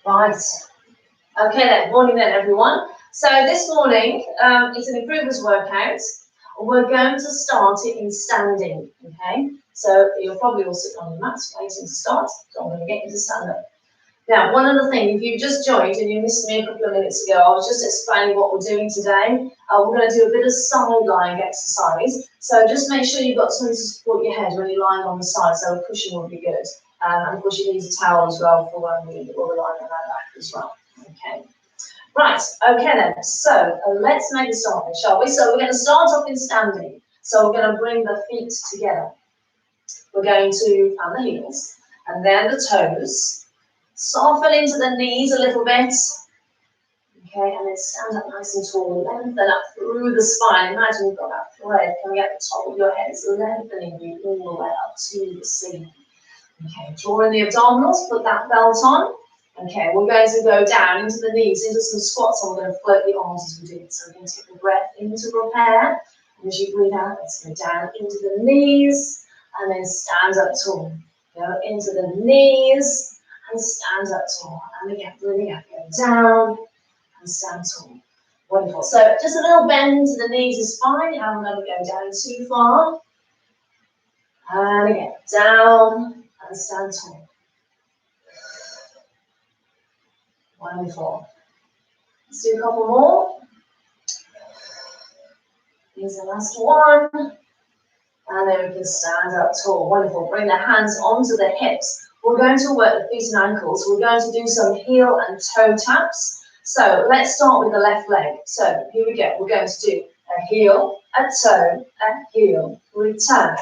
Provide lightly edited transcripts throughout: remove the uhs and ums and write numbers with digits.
Right. Okay then, morning then everyone. So this morning it's an improvers workout. We're going to start it in standing, okay? So you'll probably all sit on your mats waiting to start, so I'm going to get you to stand up. Now, one other thing, if you just joined and you missed me a couple of minutes ago, I was just explaining what we're doing today. We're going to do a bit of side lying exercise. So just make sure you've got something to support your head when you're lying on the side, so a cushion will be good. And of course you need a towel as well for when we're lying on our back as well. Okay. Right, okay then, so let's make a start, shall we? So we're going to start off in standing. So we're going to bring the feet together. We're going to fan the heels, and then the toes. Soften into the knees a little bit. Okay, and then stand up nice and tall. Lengthen up through the spine. Imagine you've got that thread coming at the top of your head. It's lengthening you all the way up to the ceiling. Okay, draw in the abdominals, put that belt on. Okay, we're going to go down into the knees, into some squats, and we're going to float the arms as we do it. So we're going to take a breath in to prepare. And as you breathe out, let's go down into the knees, and then stand up tall. Go into the knees, and stand up tall. And again, breathing out, go down, and stand tall. Wonderful. So just a little bend into the knees is fine. You haven't got to go down too far. And again, down, and stand tall. Wonderful. Let's do a couple more. Here's the last one. And then we can stand up tall. Wonderful. Bring the hands onto the hips. We're going to work the feet and ankles. We're going to do some heel and toe taps. So let's start with the left leg. So here we go. We're going to do a heel, a toe, a heel, return,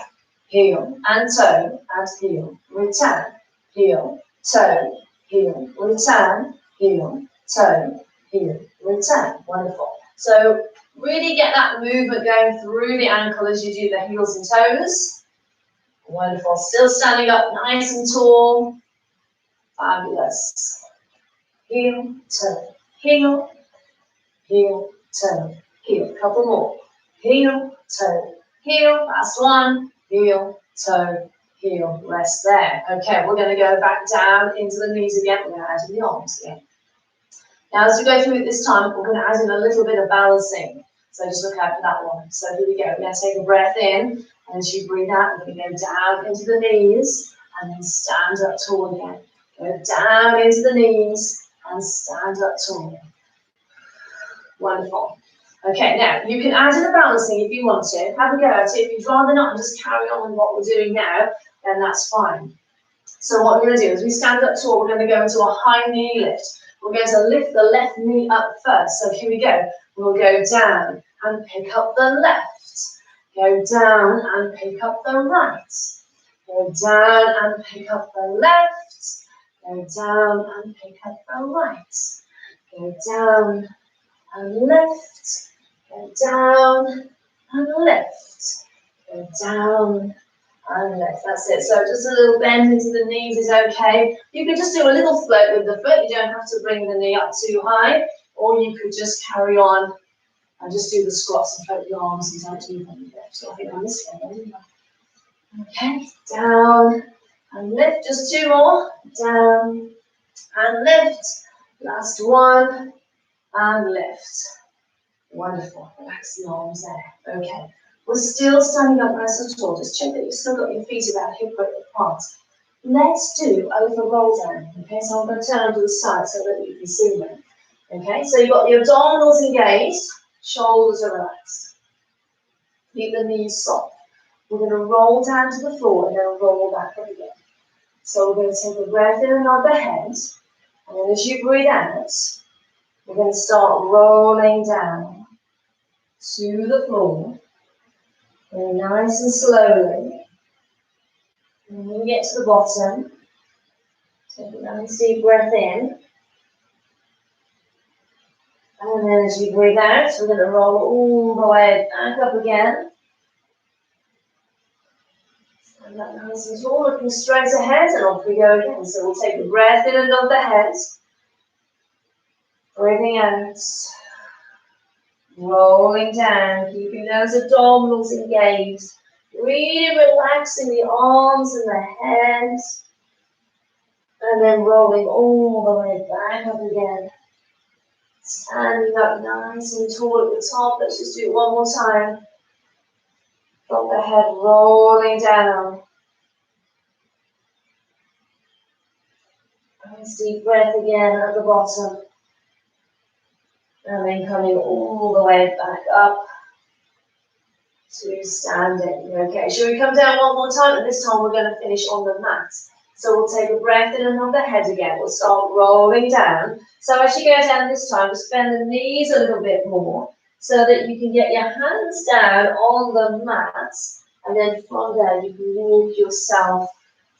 heel, and toe, and heel, return, heel, toe, heel, return, heel, toe, heel, return. Wonderful. So really get that movement going through the ankle as you do the heels and toes. Wonderful. Still standing up nice and tall. Fabulous. Heel, toe, heel, heel, toe, heel. Couple more. Heel, toe, heel. Last one. Heel, toe, heel. Rest there. Okay, we're going to go back down into the knees again. We're going to add in the arms again. Now, as we go through it this time, we're going to add in a little bit of balancing. So just look out for that one. So here we go. We're going to take a breath in, and as you breathe out, we're going to go down into the knees, and then stand up tall again. Go down into the knees, and stand up tall. Wonderful. Okay, now, you can add in the balancing if you want to. Have a go at it. If you'd rather not and just carry on with what we're doing now, then that's fine. So what we're going to do is we stand up tall. We're going to go into a high knee lift. We're going to lift the left knee up first. So here we go. We'll go down and pick up the left. Go down and pick up the right. Go down and pick up the left. Go down and pick up the right. Go down and lift. Go down and lift. Go down and lift. That's it. So just a little bend into the knees is okay. You can just do a little float with the foot. You don't have to bring the knee up too high. Or you could just carry on and just do the squats and float your arms and don't do anything. So I think I'm this one, didn't I? Okay, down and lift. Just two more. Down and lift. Last one and lift. Wonderful. Relax the arms there. Okay. We're still standing up nice and tall. Just check that you've still got your feet about hip width apart. Let's do a little roll down. Okay, so I'm going to turn to the side so that you can see me. Okay, so you've got the abdominals engaged, shoulders are relaxed. Keep the knees soft. We're going to roll down to the floor and then roll back up again. So we're going to take a breath in and nod the head. And then as you breathe out, we're going to start rolling down to the floor. Very nice and slowly. And when you get to the bottom, take a nice deep breath in. And then as you breathe out, we're going to roll all the way back up again. Stand up nice and tall, looking straight ahead, and off we go again. So we'll take a breath in and nod the head. Breathing out. Rolling down, keeping those abdominals engaged. Really relaxing the arms and the head. And then rolling all the way back up again. Standing up nice and tall at the top. Let's just do it one more time. Drop the head rolling down. Nice deep breath again at the bottom. And then coming all the way back up to standing. Okay, should we come down one more time? And this time we're going to finish on the mat. So we'll take a breath in and hold the head again. We'll start rolling down. So as you go down this time, just bend the knees a little bit more so that you can get your hands down on the mat. And then from there, you can walk yourself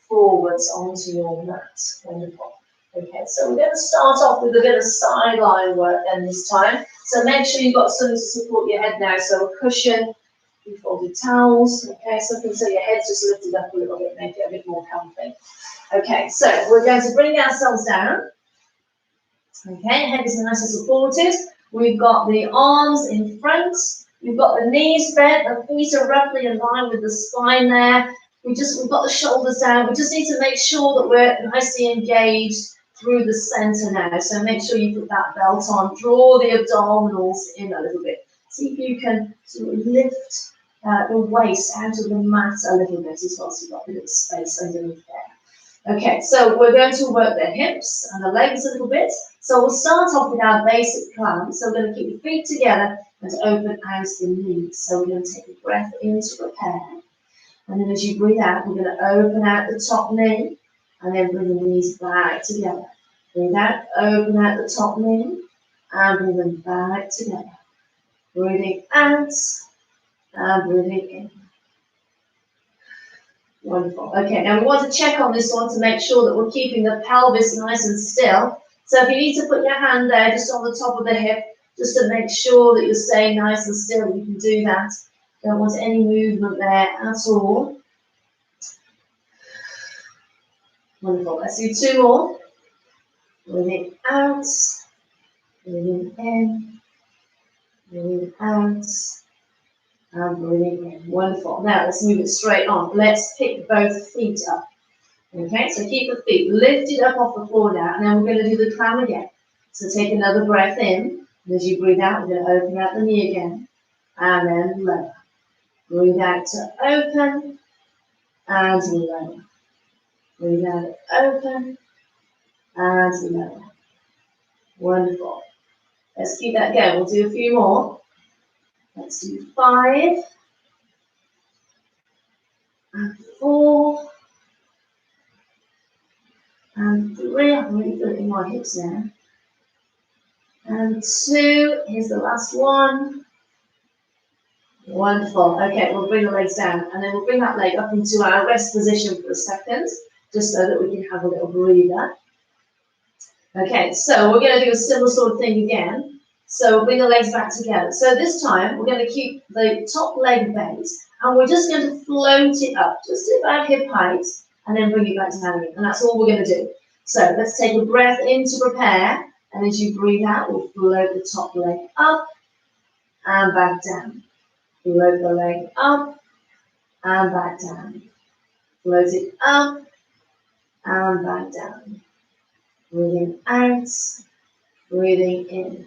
forwards onto your mat. Wonderful. Okay, so we're going to start off with a bit of sideline work then this time. So make sure you've got something to support your head now. So a cushion, you folded towels, okay, something so your head's just lifted up a little bit, make it a bit more comfy. Okay, so we're going to bring ourselves down. Okay, head is nice and supported. We've got the arms in front. We've got the knees bent. The feet are roughly in line with the spine there. We've got the shoulders down. We just need to make sure that we're nicely engaged through the center now. So make sure you put that belt on. Draw the abdominals in a little bit. See if you can sort of lift the waist out of the mat a little bit as well, so you've got a bit of space underneath there. Okay, so we're going to work the hips and the legs a little bit. So we'll start off with our basic plank. So we're going to keep your feet together and open out the knees. So we're going to take a breath in to prepare. And then as you breathe out, we're going to open out the top knee and then bring the knees back together. Breathe out, open out the top knee and bring them back together. Breathing out and breathing in. Wonderful. Okay, now we want to check on this one to make sure that we're keeping the pelvis nice and still. So if you need to put your hand there just on the top of the hip, just to make sure that you're staying nice and still, you can do that. Don't want any movement there at all. Wonderful. Let's do two more. Breathing out, breathing in, breathing out, and breathing in. Wonderful. Now let's move it straight on. Let's pick both feet up. Okay, so keep the feet lifted up off the floor now, and then we're going to do the clam again. So take another breath in, and as you breathe out, we're going to open out the knee again, and then lower. Breathe out to open, and lower. Breathe out, open, and lower. Wonderful. Let's keep that going. We'll do a few more. Let's do 5, and 4, and 3. I can really feel it in my hips now. And 2. Here's the last one. Wonderful. Okay, we'll bring the legs down, and then we'll bring that leg up into our rest position for a second, just so that we can have a little breather. Okay, so we're going to do a similar sort of thing again. So we'll bring the legs back together. So this time we're going to keep the top leg bent, and we're just going to float it up, just to about hip height, and then bring it back down again. And that's all we're going to do. So let's take a breath in to prepare, and as you breathe out, we'll float the top leg up and back down. Float the leg up and back down. Float it up and back down. Breathing out, breathing in.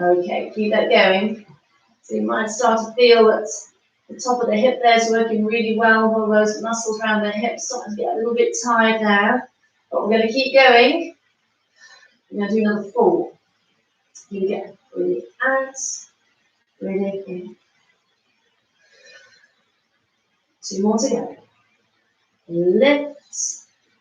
Okay, keep that going. So you might start to feel that the top of the hip there is working really well. All those muscles around the hips starting to get a little bit tired now. But we're going to keep going. We're going to do another 4. Here we go. Breathing out, breathing in. 2 more to go. Lift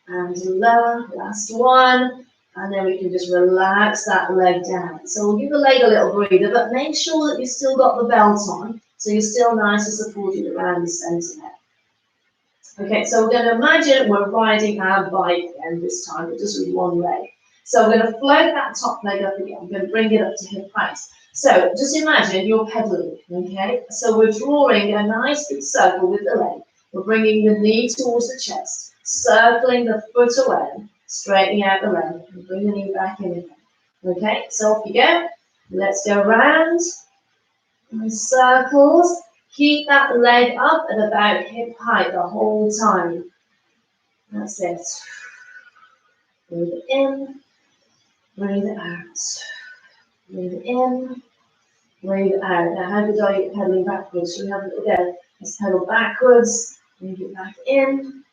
and lower. Last one. And then we can just relax that leg down. So we'll give the leg a little breather, but make sure that you've still got the belt on, so you're still nice and supported around the centre there. Okay, so we're going to imagine we're riding our bike again this time, but just with one leg. So we're going to float that top leg up again. We're going to bring it up to hip height. So just imagine you're pedaling, okay? So we're drawing a nice big circle with the leg. We're bringing the knee towards the chest, circling the foot away, straightening out the leg, and bring the knee back in again. Okay, so off you go. Let's go round in circles. Keep that leg up at about hip height the whole time. That's it. Breathe it in, breathe it out. Breathe it in, breathe it out. Now, how good are you at pedaling backwards? Should we have a little go? Let's pedal backwards, bring it back in,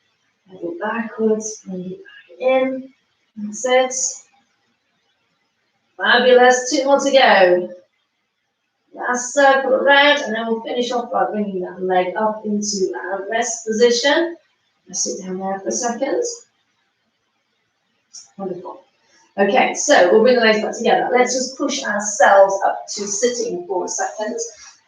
pedal backwards, bring it back in. That's it. Fabulous. 2 more to go. Last circle around, and then we'll finish off by bringing that leg up into our rest position. Let's sit down there for a second. Wonderful. Okay, so we'll bring the legs back together. Let's just push ourselves up to sitting for a second.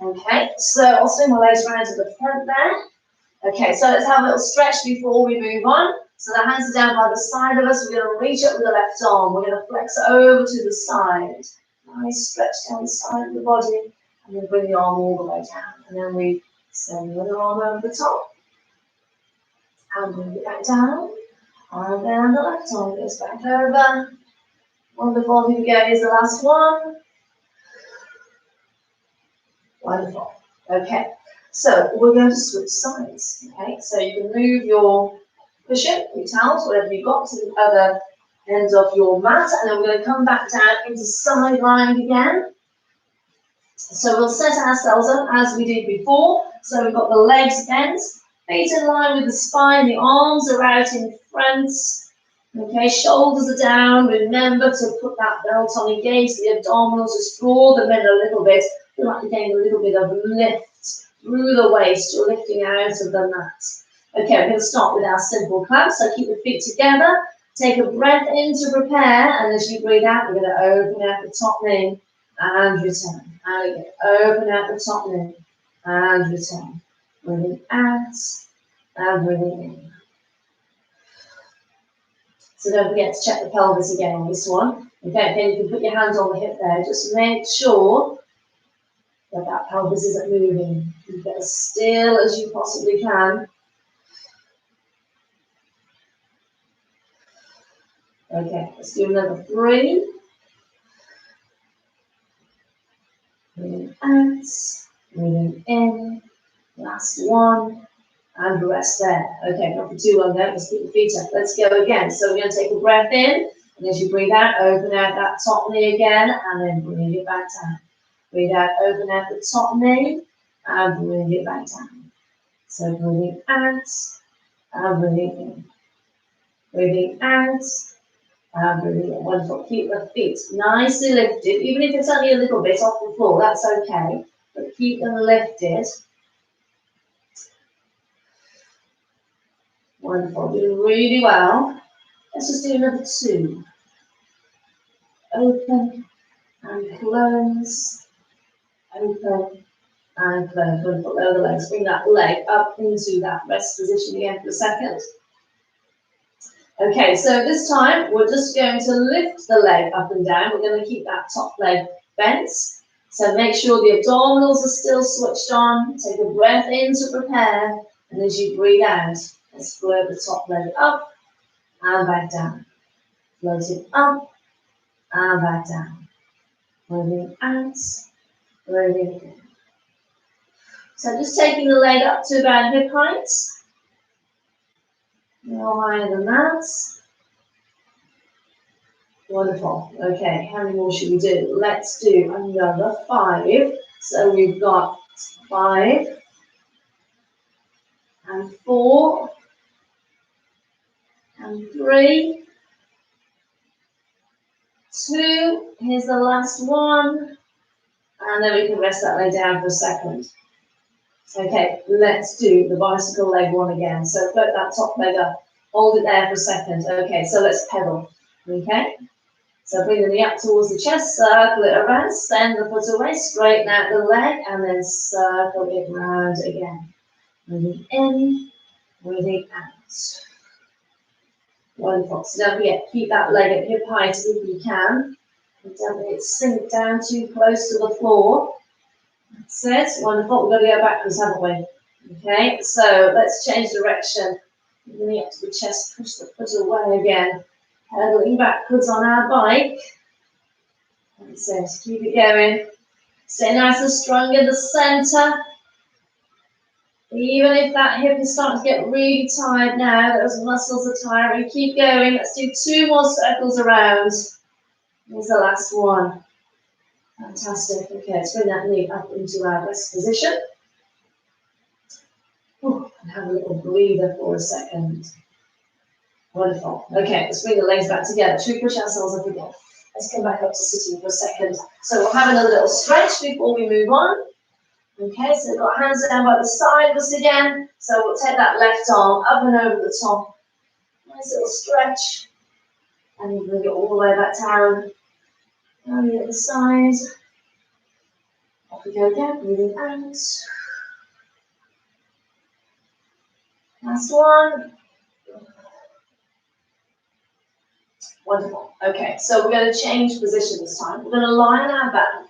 Okay, so I'll swing my legs around to the front there. Okay, so let's have a little stretch before we move on. So the hands are down by the side of us. We're going to reach up with the left arm. We're going to flex over to the side. Nice stretch down the side of the body. And then bring the arm all the way down. And then we send the other arm over the top. And bring it back down. And then the left arm goes back over. Wonderful. Here we go. Here's the last one. Wonderful. Okay. So we're going to switch sides. Okay. So you can move your cushion, your towels, whatever you've got, to the other end of your mat. And then we're going to come back down into side lying again. So we'll set ourselves up as we did before. So we've got the legs bent, feet in line with the spine, the arms are out in front. Okay, shoulders are down. Remember to put that belt on, engage the abdominals, just draw them in a little bit. Feel like you're getting a little bit of lift through the waist. You're lifting out of the mat. Okay, we're going to start with our simple clap. So keep the feet together. Take a breath in to prepare, and as you breathe out, we're going to open out the top knee and return. And again, open out the top knee and return. Breathing out and breathing in. So don't forget to check the pelvis again on this one. Okay, again, you can put your hands on the hip there. Just make sure that that pelvis isn't moving. You get as still as you possibly can. Okay, let's do another 3. Breathing out, breathing in. Last one. And rest there. Okay, not for too long there. Let's keep the feet up. Let's go again. So we're going to take a breath in. And as you breathe out, open out that top knee again. And then bring it back down. Breathe out, open out the top knee. And bring it back down. So breathing out. And breathing in. Breathing out. And breathing in. Wonderful. Keep the feet nicely lifted. Even if it's only a little bit off the floor, that's okay. But keep them lifted. Wonderful, doing really well. Let's just do another 2. Open and close. Open and close. Wonderful, lower the legs. Bring that leg up into that rest position again for a second. Okay, so this time we're just going to lift the leg up and down. We're going to keep that top leg bent. So make sure the abdominals are still switched on. Take a breath in to prepare. And as you breathe out, let's float the top leg up and back down. Float it up and back down. Breathing out, breathing in. So just taking the leg up to about hip height. No higher than that. Wonderful. Okay, how many more should we do? Let's do another 5. So we've got 5 and 4. And 3, 2, here's the last one, and then we can rest that leg down for a second. Okay, let's do the bicycle leg one again. So float that top leg up, hold it there for a second. Okay, so let's pedal, okay? So bring the knee up towards the chest, circle it around, send the foot away, straighten out the leg, and then circle it round again. Breathing in, breathing out. Wonderful. So don't forget, keep that leg at hip height if you can. And don't let it sink down too close to the floor. That's it. Wonderful. We've got to go backwards, haven't we? Okay, so let's change direction. Bring it up to the chest, push the foot away again. Pedaling backwards on our bike. That's it. Keep it going. Stay nice and strong in the center. Even if that hip is starting to get really tired now, those muscles are tiring, keep going. Let's do 2 more circles around. Here's the last one. Fantastic. Okay, let's bring that knee up into our rest position. And have a little breather for a second. Wonderful. Okay, let's bring the legs back together. Should we push ourselves up again? Let's come back up to sitting for a second. So we'll have another little stretch before we move on. Okay, so we've got hands down by the side of us again. So we'll take that left arm up and over the top. Nice little stretch. And you bring it all the way back down. Down the other side. Off we go again, breathing out. Last one. Wonderful. Okay, so we're going to change position this time. We're going to lie on our back.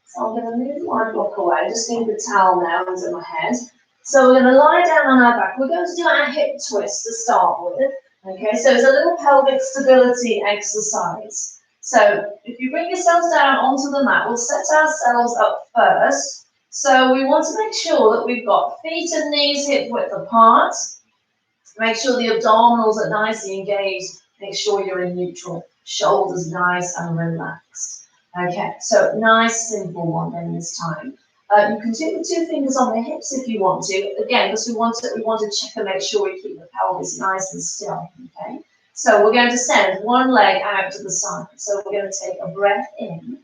So I'm going to move my block away. I just need the towel now under my head. So we're going to lie down on our back. We're going to do our hip twist to start with. Okay, so it's a little pelvic stability exercise. So if you bring yourselves down onto the mat, we'll set ourselves up first. So we want to make sure that we've got feet and knees hip width apart. Make sure the abdominals are nicely engaged. Make sure you're in neutral. Shoulders nice and relaxed. Okay, so nice, simple one then this time. You can do the 2 fingers on the hips if you want to. Again, because we want to check and make sure we keep the pelvis nice and still. Okay, so we're going to send one leg out to the side. So we're going to take a breath in.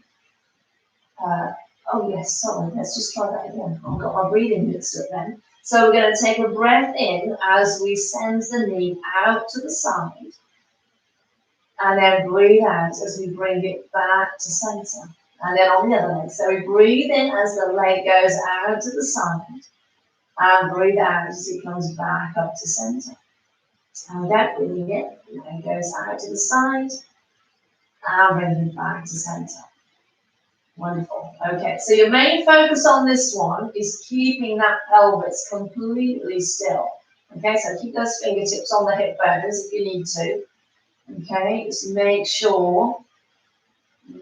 Oh yes, sorry. Let's just try that again. I've got my breathing mixed up then. So we're going to take a breath in as we send the knee out to the side. And then breathe out as we bring it back to center. And then on the other leg. So we breathe in as the leg goes out to the side. And breathe out as it comes back up to center. And again, breathing in. The leg goes out to the side. And bring it back to center. Wonderful. Okay, so your main focus on this one is keeping that pelvis completely still. Okay, so keep those fingertips on the hip bones if you need to. Okay, just make sure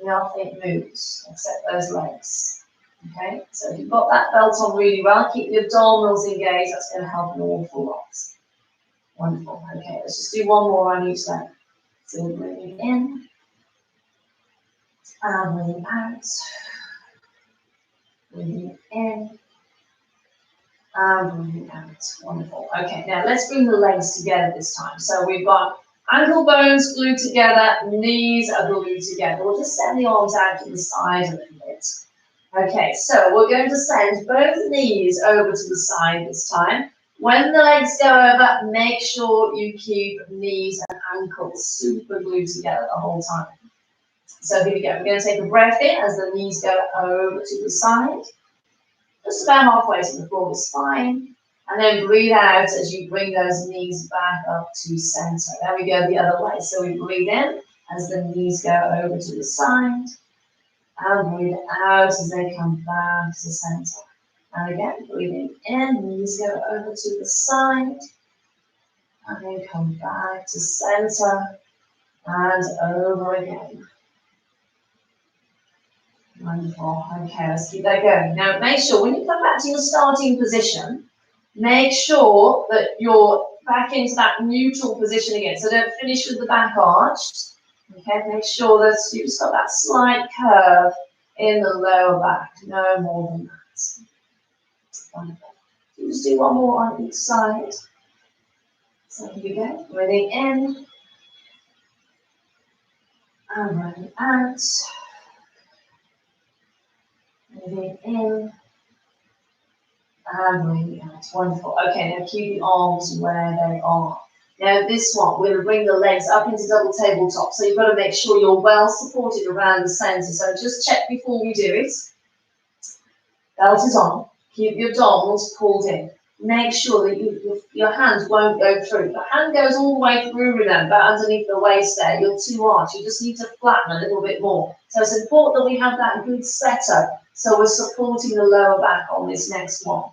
nothing moves except those legs. Okay, so if you've got that belt on really well, keep the abdominals engaged, that's going to help an awful lot. Wonderful. Okay, let's just do 1 more on each leg. So we're breathing in and breathing out. Breathing in and breathing out. Wonderful. Okay, now let's bring the legs together this time. So we've got ankle bones glued together, knees are glued together. We'll just send the arms out to the side a little bit. Okay, so we're going to send both knees over to the side this time. When the legs go over, make sure you keep knees and ankles super glued together the whole time. So here we go. We're going to take a breath in as the knees go over to the side. Just about halfway to the floor is fine. And then breathe out as you bring those knees back up to center. There we go the other way. So we breathe in as the knees go over to the side. And breathe out as they come back to center. And again, breathing in, knees go over to the side. And then come back to center. And over again. Wonderful. Okay, let's keep that going. Now make sure when you come back to your starting position, make sure that you're back into that neutral position again. So don't finish with the back arched. Okay, make sure that you've just got that slight curve in the lower back. No more than that. Wonderful. So just do 1 more on each side. So here we go. Breathing in. And breathing out. Breathing in. And breathing out. Wonderful. Okay, now keep the arms where they are. Now this one, we're going to bring the legs up into double tabletop. So you've got to make sure you're well supported around the center. So just check before we do it. Belt is on. Keep your abdominals pulled in. Make sure that your hands won't go through. If the hand goes all the way through, remember, underneath the waist there, you're too arched. You just need to flatten a little bit more. So it's important that we have that good setup. So we're supporting the lower back on this next one.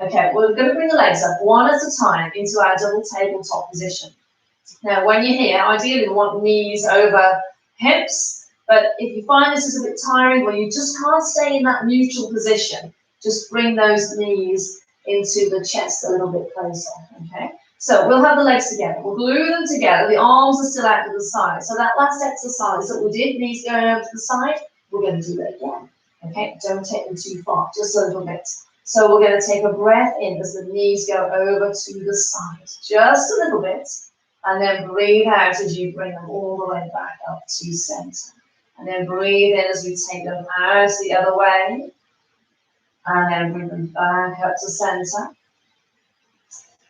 Okay, we're going to bring the legs up one at a time into our double tabletop position. Now, when you're here, ideally we want knees over hips, but if you find this is a bit tiring, well, you just can't stay in that neutral position. Just bring those knees into the chest a little bit closer, okay? So we'll have the legs together. We'll glue them together. The arms are still out to the side. So that last exercise that we did, knees going over to the side, we're going to do that again, okay? Don't take them too far, just a little bit. So we're going to take a breath in as the knees go over to the side, just a little bit. And then breathe out as you bring them all the way back up to center. And then breathe in as we take them out the other way. And then bring them back up to center.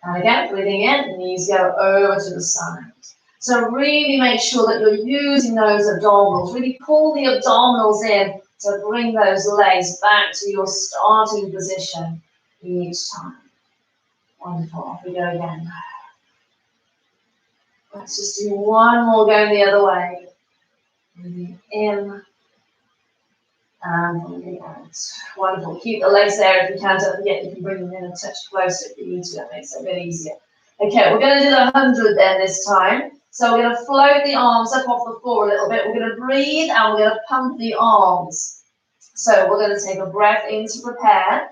And again, breathing in, knees go over to the side. So really make sure that you're using those abdominals. Really pull the abdominals in to bring those legs back to your starting position each time. Wonderful. Off we go again. Let's just do one more going the other way. Breathing in and breathing out. Wonderful. Keep the legs there if you can. Don't forget you can bring them in a touch closer if you need to. That makes it a bit easier. Okay, we're going to do the 100 then this time. So we're going to float the arms up off the floor a little bit. We're going to breathe and we're going to pump the arms. So we're going to take a breath in to prepare.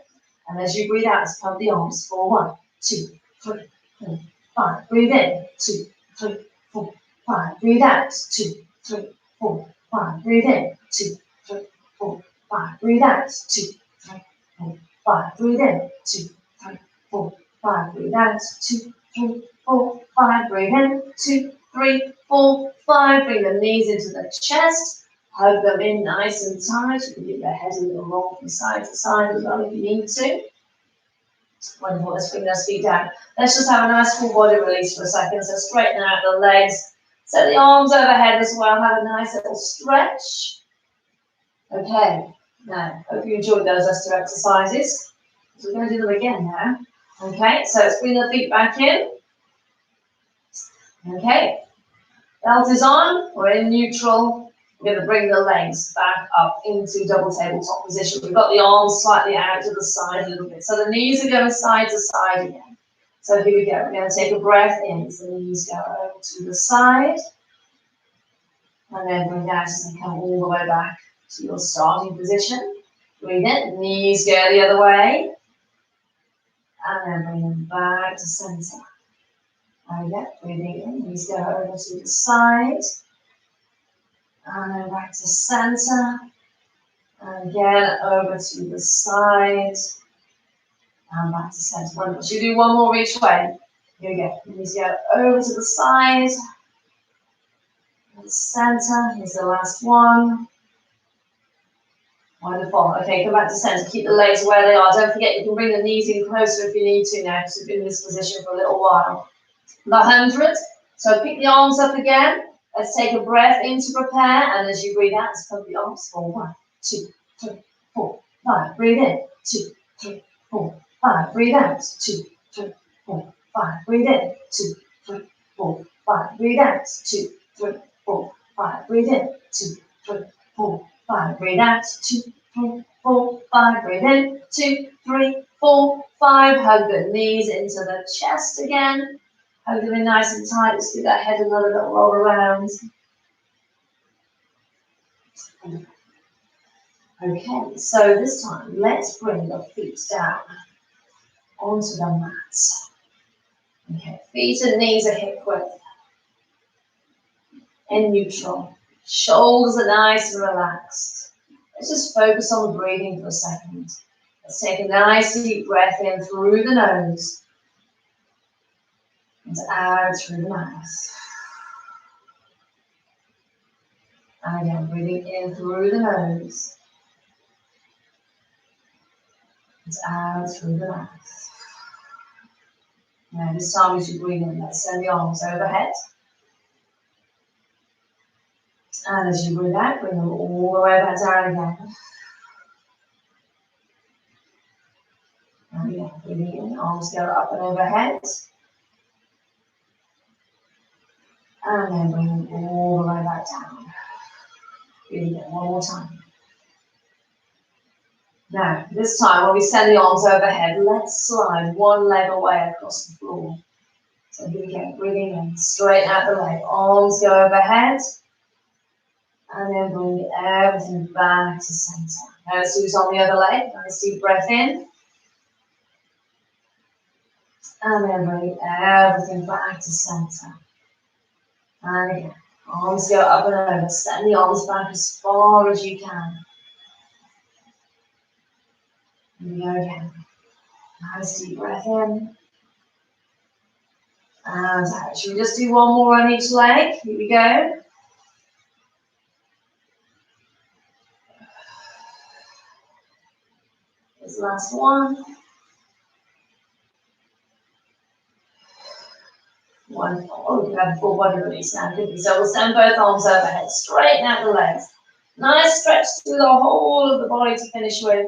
And as you breathe out, pump the arms for 1, 2, 3, 4, 5. Breathe in, 2, 3, 4, 5. Breathe out, 2, 3, 4, 5. Breathe in, 2, 3, 4, 5. Breathe out, 2, 3, 4, 5. Breathe in, 2, 3, 4, 5. Breathe out, 2, 3, 4, 5. Breathe in, 2, 3, 4, 5. Bring the knees into the chest. Hug them in nice and tight. You can give their head a little roll from side to side as well if you need to. Wonderful. Let's bring those feet down. Let's just have a nice full body release for a second. So straighten out the legs. Set the arms overhead as well. Have a nice little stretch. Okay. Now, hope you enjoyed those extra exercises. So we're going to do them again now. Okay. So let's bring the feet back in. Okay. Belt is on. We're in neutral. We're going to bring the legs back up into double tabletop position. We've got the arms slightly out to the side a little bit. So the knees are going side to side again. So here we go. We're going to take a breath in as the knees go over to the side. And then bring out as they come all the way back to your starting position. Breathe in, knees go the other way. And then bring them back to center. And again, breathing in, knees go over to the side. And then back to center. And again, over to the side. And back to center. Wonderful. Should we do one more each way? Here we go. Knees go over to the side. And center. Here's the last one. Wonderful. Okay, come back to center. Keep the legs where they are. Don't forget you can bring the knees in closer if you need to now, because we've been in this position for a little while. The 100. So pick the arms up again. Let's take a breath in to prepare, and as you breathe out, let's pump the arms for 1, 2, 3, 4, 5. Breathe in, 2, 3, 4, 5. Breathe out, 2, 3, 4, 5. Breathe in, 2, 3, 4, 5. Breathe out, 2, 3, 4, 5. Breathe in, 2, 3, 4, 5. Breathe out, 2, 3, 4, 5. Breathe in, 2, 3, 4, 5. Hug the knees into the chest again. Hug them in nice and tight. Let's give that head another little roll around. Okay, so this time, let's bring the feet down onto the mat. Okay, feet and knees are hip width. In neutral. Shoulders are nice and relaxed. Let's just focus on the breathing for a second. Let's take a nice deep breath in through the nose. And out through the mouth. And again, breathing in through the nose. And out through the mouth. Now this time as you breathe in, let's send the arms overhead. And as you breathe out, bring them all the way back down again. And again, breathing in, arms go up and overhead. And then bring them all the way back down. Breathe in one more time. Now, this time when we send the arms overhead, let's slide one leg away across the floor. So here we go, breathing in, straighten out the leg, arms go overhead. And then bring everything back to center. Now let's do this on the other leg. Nice deep breath in. And then bring everything back to center. And again, arms go up and over. Extend the arms back as far as you can. Here we go again. Nice deep breath in. And out. Should we just do one more on each leg? Here we go. Here's the last one. Wonderful. Oh, you have a full body release now. Good. So we'll send both arms overhead. Straighten out the legs. Nice stretch through the whole of the body to finish with.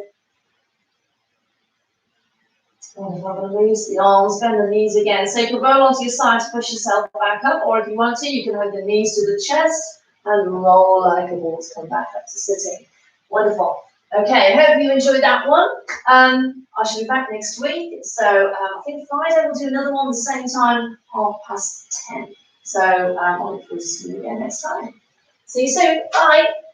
Wonderful. Release the arms, bend the knees again. So you can roll onto your side to push yourself back up, or if you want to, you can hug the knees to the chest and roll like a ball to come back up to sitting. Wonderful. Okay, I hope you enjoyed that one. I shall be back next week. So I think Friday we'll do another one at the same time, 10:30. So I'll look forward to seeing you again next time. See you soon. Bye.